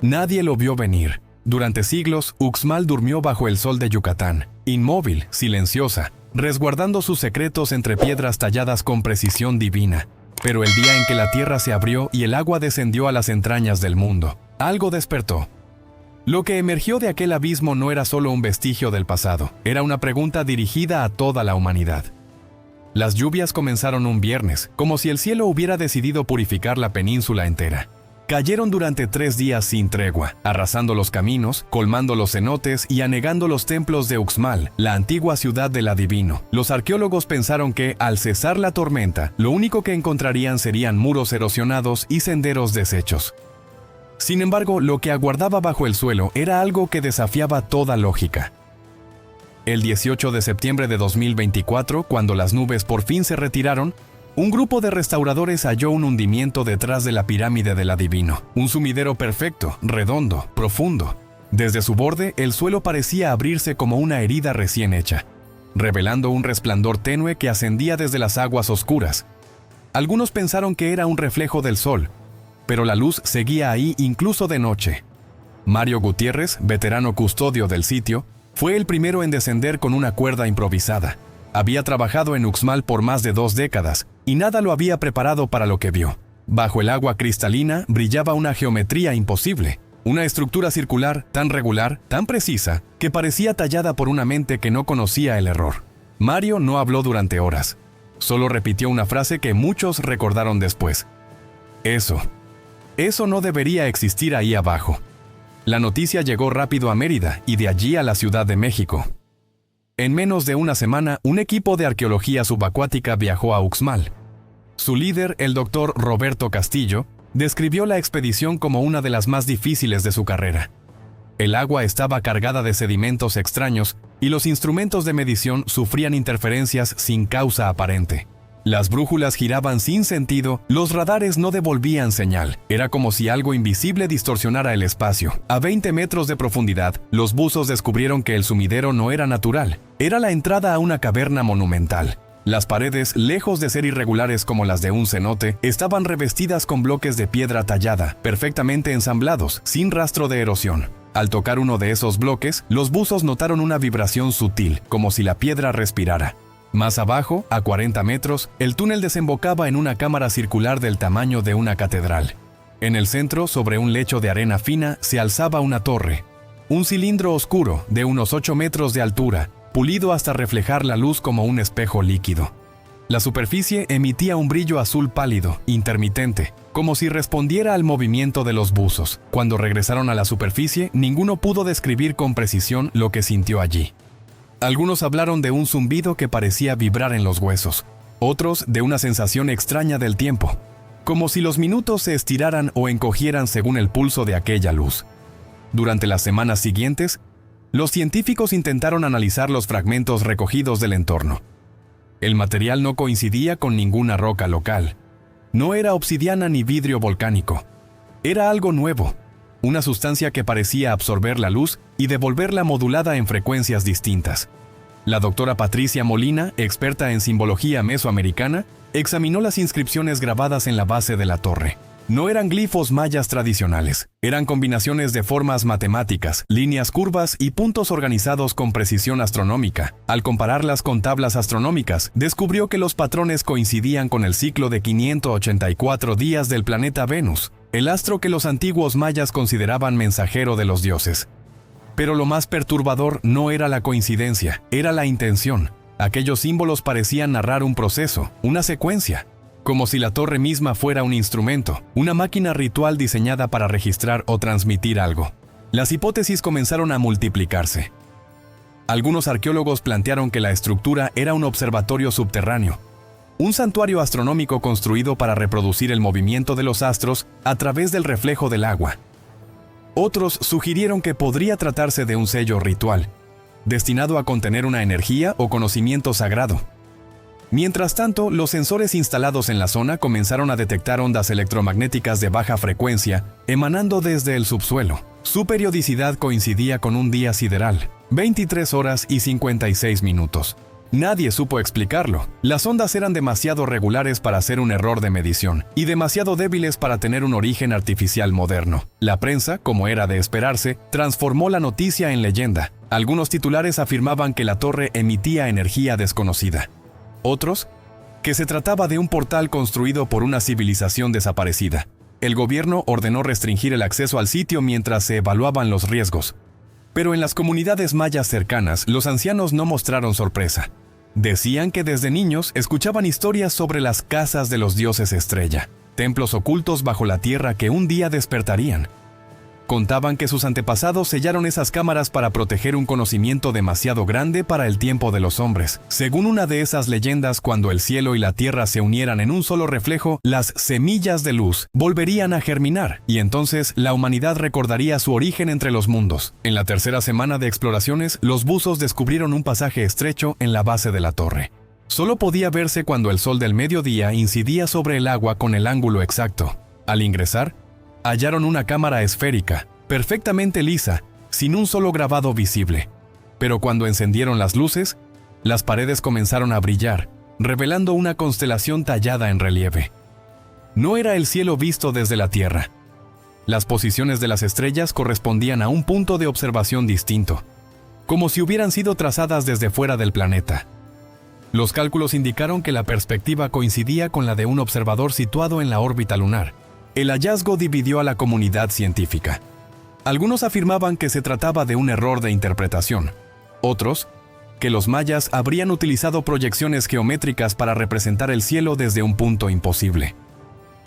Nadie lo vio venir. Durante siglos, Uxmal durmió bajo el sol de Yucatán, inmóvil, silenciosa, resguardando sus secretos entre piedras talladas con precisión divina. Pero el día en que la tierra se abrió y el agua descendió a las entrañas del mundo, algo despertó. Lo que emergió de aquel abismo no era solo un vestigio del pasado, era una pregunta dirigida a toda la humanidad. Las lluvias comenzaron un viernes, como si el cielo hubiera decidido purificar la península entera. Cayeron durante 3 días sin tregua, arrasando los caminos, colmando los cenotes y anegando los templos de Uxmal, la antigua ciudad del adivino. Los arqueólogos pensaron que, al cesar la tormenta, lo único que encontrarían serían muros erosionados y senderos deshechos. Sin embargo, lo que aguardaba bajo el suelo era algo que desafiaba toda lógica. El 18 de septiembre de 2024, cuando las nubes por fin se retiraron, un grupo de restauradores halló un hundimiento detrás de la pirámide del adivino. Un sumidero perfecto, redondo, profundo. Desde su borde, el suelo parecía abrirse como una herida recién hecha, revelando un resplandor tenue que ascendía desde las aguas oscuras. Algunos pensaron que era un reflejo del sol, pero la luz seguía ahí incluso de noche. Mario Gutiérrez, veterano custodio del sitio, fue el primero en descender con una cuerda improvisada. Había trabajado en Uxmal por más de 2 décadas, y nada lo había preparado para lo que vio. Bajo el agua cristalina brillaba una geometría imposible, una estructura circular tan regular, tan precisa, que parecía tallada por una mente que no conocía el error. Mario no habló durante horas. Solo repitió una frase que muchos recordaron después. Eso no debería existir ahí abajo. La noticia llegó rápido a Mérida y de allí a la Ciudad de México. En menos de una semana, un equipo de arqueología subacuática viajó a Uxmal. Su líder, el doctor Roberto Castillo, describió la expedición como una de las más difíciles de su carrera. El agua estaba cargada de sedimentos extraños y los instrumentos de medición sufrían interferencias sin causa aparente. Las brújulas giraban sin sentido, los radares no devolvían señal. Era como si algo invisible distorsionara el espacio. A 20 metros de profundidad, los buzos descubrieron que el sumidero no era natural. Era la entrada a una caverna monumental. Las paredes, lejos de ser irregulares como las de un cenote, estaban revestidas con bloques de piedra tallada, perfectamente ensamblados, sin rastro de erosión. Al tocar uno de esos bloques, los buzos notaron una vibración sutil, como si la piedra respirara. Más abajo, a 40 metros, el túnel desembocaba en una cámara circular del tamaño de una catedral. En el centro, sobre un lecho de arena fina, se alzaba una torre. Un cilindro oscuro, de unos 8 metros de altura, pulido hasta reflejar la luz como un espejo líquido. La superficie emitía un brillo azul pálido, intermitente, como si respondiera al movimiento de los buzos. Cuando regresaron a la superficie, ninguno pudo describir con precisión lo que sintió allí. Algunos hablaron de un zumbido que parecía vibrar en los huesos, otros de una sensación extraña del tiempo, como si los minutos se estiraran o encogieran según el pulso de aquella luz. Durante las semanas siguientes, los científicos intentaron analizar los fragmentos recogidos del entorno. El material no coincidía con ninguna roca local. No era obsidiana ni vidrio volcánico. Era algo nuevo. Una sustancia que parecía absorber la luz y devolverla modulada en frecuencias distintas. La doctora Patricia Molina, experta en simbología mesoamericana, examinó las inscripciones grabadas en la base de la torre. No eran glifos mayas tradicionales, eran combinaciones de formas matemáticas, líneas curvas y puntos organizados con precisión astronómica. Al compararlas con tablas astronómicas, descubrió que los patrones coincidían con el ciclo de 584 días del planeta Venus, el astro que los antiguos mayas consideraban mensajero de los dioses. Pero lo más perturbador no era la coincidencia, era la intención. Aquellos símbolos parecían narrar un proceso, una secuencia, como si la torre misma fuera un instrumento, una máquina ritual diseñada para registrar o transmitir algo. Las hipótesis comenzaron a multiplicarse. Algunos arqueólogos plantearon que la estructura era un observatorio subterráneo, un santuario astronómico construido para reproducir el movimiento de los astros a través del reflejo del agua. Otros sugirieron que podría tratarse de un sello ritual, destinado a contener una energía o conocimiento sagrado. Mientras tanto, los sensores instalados en la zona comenzaron a detectar ondas electromagnéticas de baja frecuencia emanando desde el subsuelo. Su periodicidad coincidía con un día sideral, 23 horas y 56 minutos. Nadie supo explicarlo. Las ondas eran demasiado regulares para ser un error de medición y demasiado débiles para tener un origen artificial moderno. La prensa, como era de esperarse, transformó la noticia en leyenda. Algunos titulares afirmaban que la torre emitía energía desconocida. Otros, que se trataba de un portal construido por una civilización desaparecida. El gobierno ordenó restringir el acceso al sitio mientras se evaluaban los riesgos. Pero en las comunidades mayas cercanas, los ancianos no mostraron sorpresa. Decían que desde niños escuchaban historias sobre las casas de los dioses estrella, templos ocultos bajo la tierra que un día despertarían. Contaban que sus antepasados sellaron esas cámaras para proteger un conocimiento demasiado grande para el tiempo de los hombres. Según una de esas leyendas, cuando el cielo y la tierra se unieran en un solo reflejo, las semillas de luz volverían a germinar, y entonces la humanidad recordaría su origen entre los mundos. En la tercera semana de exploraciones, los buzos descubrieron un pasaje estrecho en la base de la torre. Solo podía verse cuando el sol del mediodía incidía sobre el agua con el ángulo exacto. Al ingresar, hallaron una cámara esférica, perfectamente lisa, sin un solo grabado visible. Pero cuando encendieron las luces, las paredes comenzaron a brillar, revelando una constelación tallada en relieve. No era el cielo visto desde la Tierra. Las posiciones de las estrellas correspondían a un punto de observación distinto, como si hubieran sido trazadas desde fuera del planeta. Los cálculos indicaron que la perspectiva coincidía con la de un observador situado en la órbita lunar. El hallazgo dividió a la comunidad científica. Algunos afirmaban que se trataba de un error de interpretación. Otros, que los mayas habrían utilizado proyecciones geométricas para representar el cielo desde un punto imposible.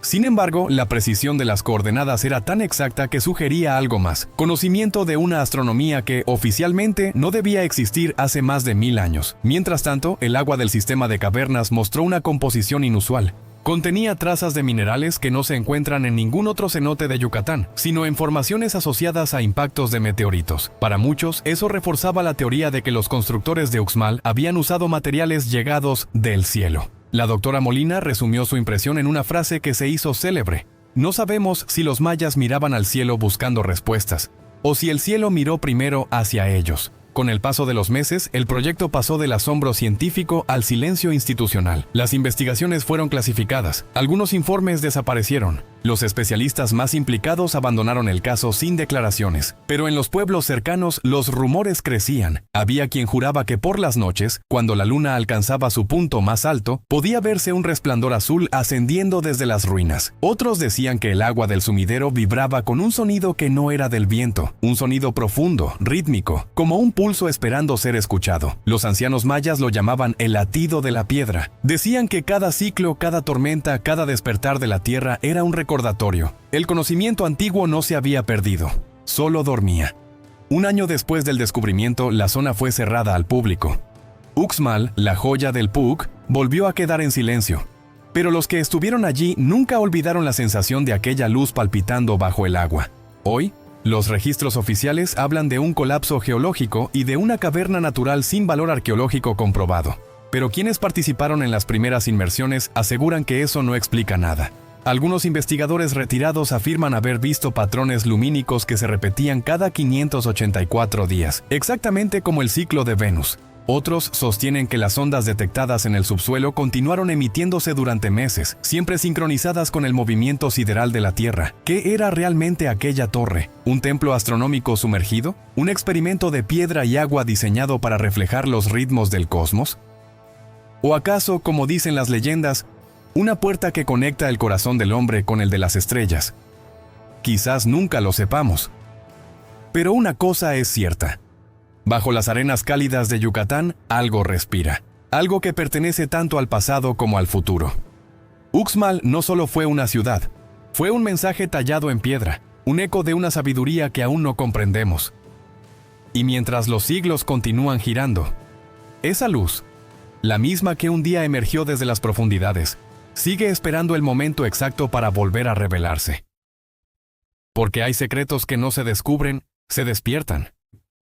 Sin embargo, la precisión de las coordenadas era tan exacta que sugería algo más: conocimiento de una astronomía que, oficialmente, no debía existir hace más de 1000 años. Mientras tanto, el agua del sistema de cavernas mostró una composición inusual. Contenía trazas de minerales que no se encuentran en ningún otro cenote de Yucatán, sino en formaciones asociadas a impactos de meteoritos. Para muchos, eso reforzaba la teoría de que los constructores de Uxmal habían usado materiales llegados del cielo. La doctora Molina resumió su impresión en una frase que se hizo célebre: "No sabemos si los mayas miraban al cielo buscando respuestas, o si el cielo miró primero hacia ellos". Con el paso de los meses, el proyecto pasó del asombro científico al silencio institucional. Las investigaciones fueron clasificadas. Algunos informes desaparecieron. Los especialistas más implicados abandonaron el caso sin declaraciones. Pero en los pueblos cercanos, los rumores crecían. Había quien juraba que por las noches, cuando la luna alcanzaba su punto más alto, podía verse un resplandor azul ascendiendo desde las ruinas. Otros decían que el agua del sumidero vibraba con un sonido que no era del viento, un sonido profundo, rítmico, como un pulso esperando ser escuchado. Los ancianos mayas lo llamaban el latido de la piedra. Decían que cada ciclo, cada tormenta, cada despertar de la tierra era un recordatorio. El conocimiento antiguo no se había perdido, solo dormía. Un año después del descubrimiento, la zona fue cerrada al público. Uxmal, la joya del Puc, volvió a quedar en silencio. Pero los que estuvieron allí nunca olvidaron la sensación de aquella luz palpitando bajo el agua. Hoy, los registros oficiales hablan de un colapso geológico y de una caverna natural sin valor arqueológico comprobado. Pero quienes participaron en las primeras inmersiones aseguran que eso no explica nada. Algunos investigadores retirados afirman haber visto patrones lumínicos que se repetían cada 584 días, exactamente como el ciclo de Venus. Otros sostienen que las ondas detectadas en el subsuelo continuaron emitiéndose durante meses, siempre sincronizadas con el movimiento sideral de la Tierra. ¿Qué era realmente aquella torre? ¿Un templo astronómico sumergido? ¿Un experimento de piedra y agua diseñado para reflejar los ritmos del cosmos? ¿O acaso, como dicen las leyendas, una puerta que conecta el corazón del hombre con el de las estrellas? Quizás nunca lo sepamos. Pero una cosa es cierta. Bajo las arenas cálidas de Yucatán, algo respira. Algo que pertenece tanto al pasado como al futuro. Uxmal no solo fue una ciudad, fue un mensaje tallado en piedra, un eco de una sabiduría que aún no comprendemos. Y mientras los siglos continúan girando, esa luz, la misma que un día emergió desde las profundidades, sigue esperando el momento exacto para volver a revelarse. Porque hay secretos que no se descubren, se despiertan.